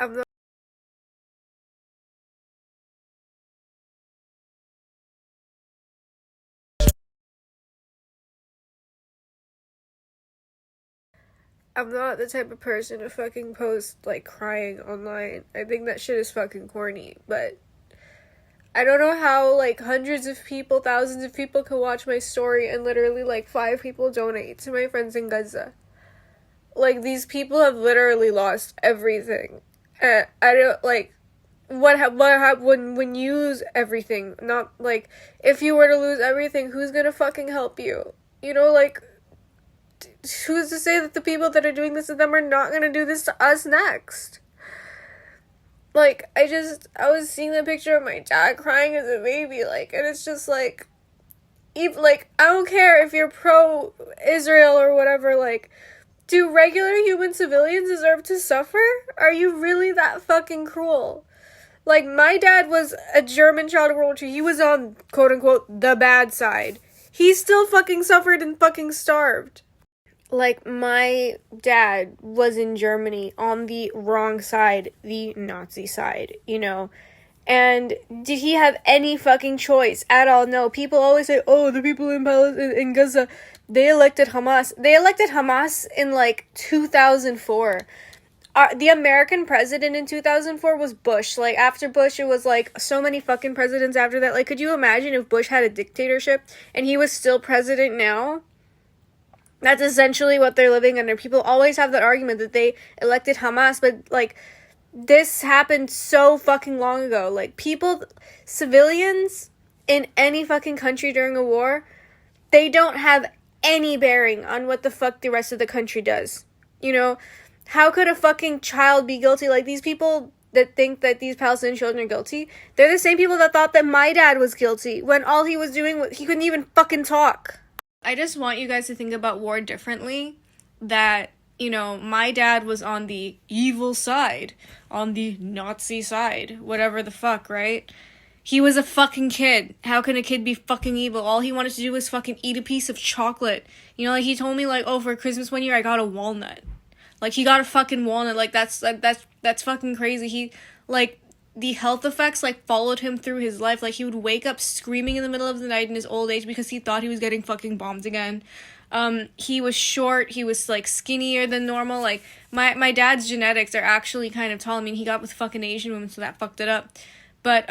I'm not I'm not the type of person to fucking post like crying online. I think that shit is fucking corny, but I don't know how like hundreds of people, thousands of people can watch my story and literally like 5 people donate to my friends in Gaza. Like these people have literally lost everything. I don't like when you lose everything. Not like if you were to lose everything, who's gonna fucking help you? You know, like who's to say that the people that are doing this to them are not gonna do this to us next? Like I was seeing the picture of my dad crying as a baby, like, and it's just like, even like I don't care if you're pro Israel or whatever, like, do regular human civilians deserve to suffer? Are you really that fucking cruel? Like, my dad was a German child of World War II. He was on, quote unquote, the bad side. He still fucking suffered and fucking starved. Like, my dad was in Germany on the wrong side, the Nazi side, you know? And did he have any fucking choice at all? No. People always say, oh, the people in Gaza, they elected Hamas. They elected Hamas in, like, 2004. The American president in 2004 was Bush. Like, after Bush, it was, like, so many fucking presidents after that. Like, could you imagine if Bush had a dictatorship and he was still president now? That's essentially what they're living under. People always have that argument that they elected Hamas, but, like, this happened so fucking long ago. Like, people, civilians in any fucking country during a war, they don't have any bearing on what the fuck the rest of the country does. You know? How could a fucking child be guilty? Like, these people that think that these Palestinian children are guilty, they're the same people that thought that my dad was guilty when all he was doing was, he couldn't even fucking talk. I just want you guys to think about war differently. That, you know, my dad was on the evil side, on the Nazi side, whatever the fuck, right? He was a fucking kid. How can a kid be fucking evil? All he wanted to do was fucking eat a piece of chocolate. You know, like, he told me, like, oh, for Christmas one year, I got a walnut. Like, he got a fucking walnut. Like, that's fucking crazy. He, like, the health effects, like, followed him through his life. Like, he would wake up screaming in the middle of the night in his old age because he thought he was getting fucking bombed again. He was short. He was, like, skinnier than normal. Like, my dad's genetics are actually kind of tall. I mean, he got with fucking Asian women, so that fucked it up. But,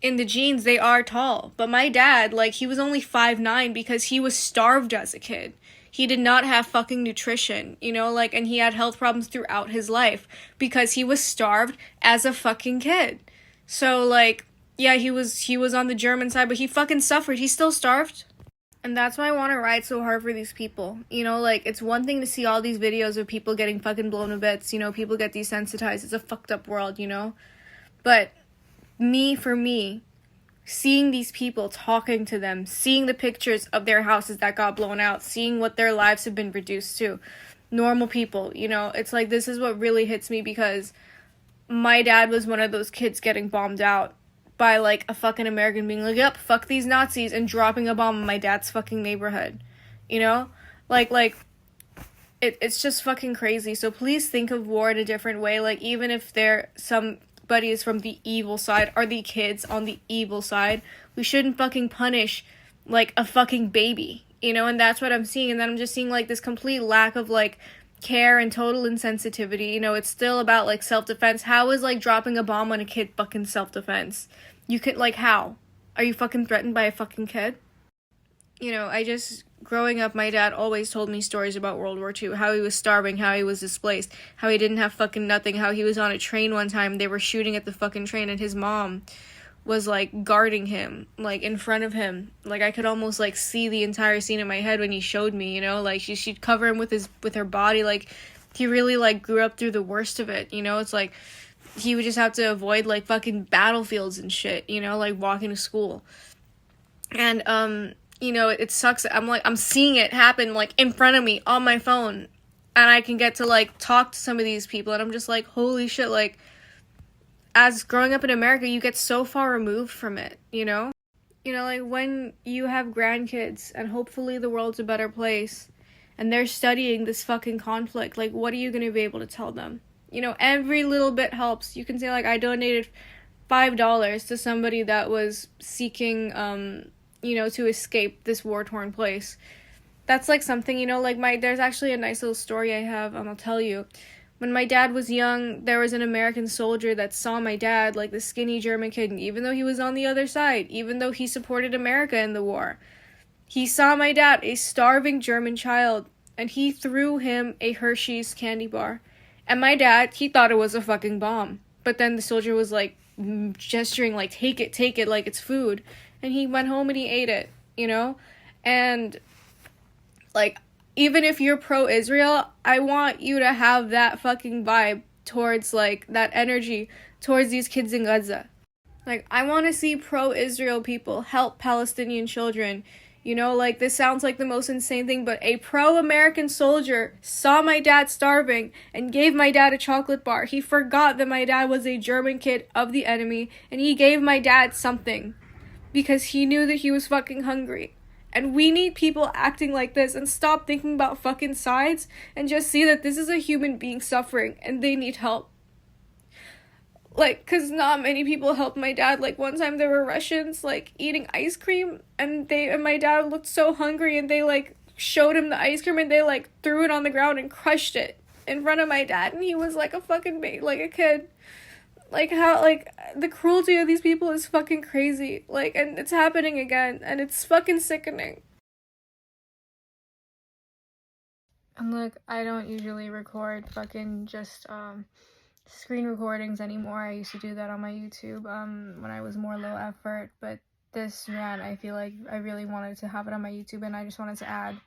in the genes, they are tall. But my dad, like, he was only 5'9" because he was starved as a kid. He did not have fucking nutrition, you know, like, and he had health problems throughout his life because he was starved as a fucking kid. So, like, yeah, he was on the German side, but he fucking suffered. He still starved. And that's why I want to ride so hard for these people. You know, like, it's one thing to see all these videos of people getting fucking blown to bits, you know, people get desensitized. It's a fucked up world, you know? But for me, seeing these people, talking to them, seeing the pictures of their houses that got blown out, seeing what their lives have been reduced to, normal people, you know, it's like, this is what really hits me because my dad was one of those kids getting bombed out by, like, a fucking American being like, yep, fuck these Nazis, and dropping a bomb in my dad's fucking neighborhood, you know? It's just fucking crazy. So please think of war in a different way. Like, even if somebody is from the evil side, or the kids on the evil side, we shouldn't fucking punish, like, a fucking baby, you know? And that's what I'm seeing. And then I'm just seeing, like, this complete lack of, like, care and total insensitivity. You know, it's still about, like, self-defense. How is, like, dropping a bomb on a kid fucking self-defense? You could, like, how? Are you fucking threatened by a fucking kid? You know, growing up, my dad always told me stories about World War II, how he was starving, how he was displaced, how he didn't have fucking nothing, how he was on a train one time, they were shooting at the fucking train, and his mom was, like, guarding him, like, in front of him. Like, I could almost, like, see the entire scene in my head when he showed me, you know? Like, she'd cover him with her body. Like, he really, like, grew up through the worst of it, you know? It's like, he would just have to avoid, like, fucking battlefields and shit, you know? Like, walking to school. And, you know, it sucks. I'm seeing it happen, like, in front of me on my phone, and I can get to, like, talk to some of these people, and I'm just like, holy shit, like, as growing up in America, you get so far removed from it, you know? You know, like, when you have grandkids, and hopefully the world's a better place, and they're studying this fucking conflict, like, what are you gonna be able to tell them? You know, every little bit helps. You can say, like, I donated $5 to somebody that was seeking, you know, to escape this war-torn place. That's like something, you know, like there's actually a nice little story I have, I'll tell you. When my dad was young, there was an American soldier that saw my dad, like the skinny German kid, and even though he was on the other side, even though he supported America in the war, he saw my dad, a starving German child, and he threw him a Hershey's candy bar. And my dad, he thought it was a fucking bomb. But then the soldier was like gesturing, like, take it, like it's food. And he went home and he ate it, you know? And, like, even if you're pro-Israel, I want you to have that fucking vibe towards, like, that energy towards these kids in Gaza. Like, I want to see pro-Israel people help Palestinian children. You know, like, this sounds like the most insane thing, but a pro-American soldier saw my dad starving and gave my dad a chocolate bar. He forgot that my dad was a German kid of the enemy, and he gave my dad something because he knew that he was fucking hungry. And we need people acting like this and stop thinking about fucking sides and just see that this is a human being suffering and they need help. Like, cause not many people helped my dad. Like, one time there were Russians, like, eating ice cream, and my dad looked so hungry, and they, like, showed him the ice cream, and they, like, threw it on the ground and crushed it in front of my dad, and he was like a fucking baby, like a kid. Like, how, like, the cruelty of these people is fucking crazy. Like, and it's happening again, and it's fucking sickening. And look, I don't usually record fucking just, screen recordings anymore. I used to do that on my YouTube, when I was more low effort, but this rant, I feel like I really wanted to have it on my YouTube, and I just wanted to add,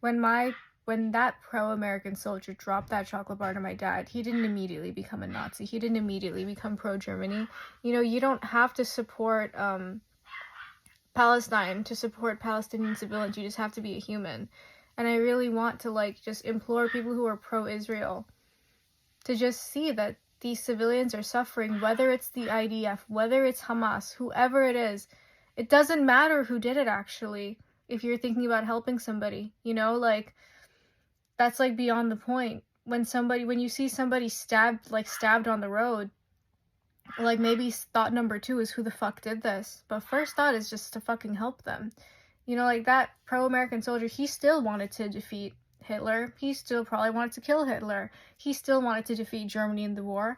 when that pro-American soldier dropped that chocolate bar to my dad, he didn't immediately become a Nazi. He didn't immediately become pro-Germany. You know, you don't have to support, Palestine to support Palestinian civilians. You just have to be a human. And I really want to, like, just implore people who are pro-Israel to just see that these civilians are suffering, whether it's the IDF, whether it's Hamas, whoever it is. It doesn't matter who did it, actually, if you're thinking about helping somebody, you know, like, that's, like, beyond the point. When you see somebody stabbed on the road, like, maybe thought number 2 is, who the fuck did this? But first thought is just to fucking help them. You know, like, that pro-American soldier, he still wanted to defeat Hitler. He still probably wanted to kill Hitler. He still wanted to defeat Germany in the war.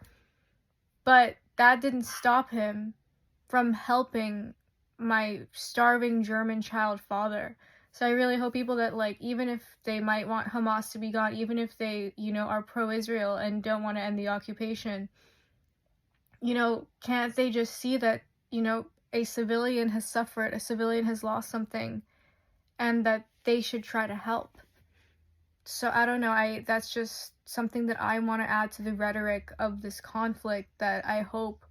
But that didn't stop him from helping my starving German child father. So I really hope people that, like, even if they might want Hamas to be gone, even if they, you know, are pro-Israel and don't want to end the occupation, you know, can't they just see that, you know, a civilian has suffered, a civilian has lost something, and that they should try to help? So I don't know, that's just something that I want to add to the rhetoric of this conflict that I hope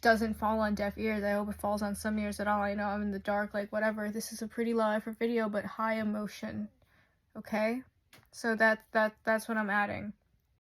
doesn't fall on deaf ears. I hope it falls on some ears at all. I know I'm in the dark, like, whatever. This is a pretty low effort video, but high emotion. Okay? So that's what I'm adding.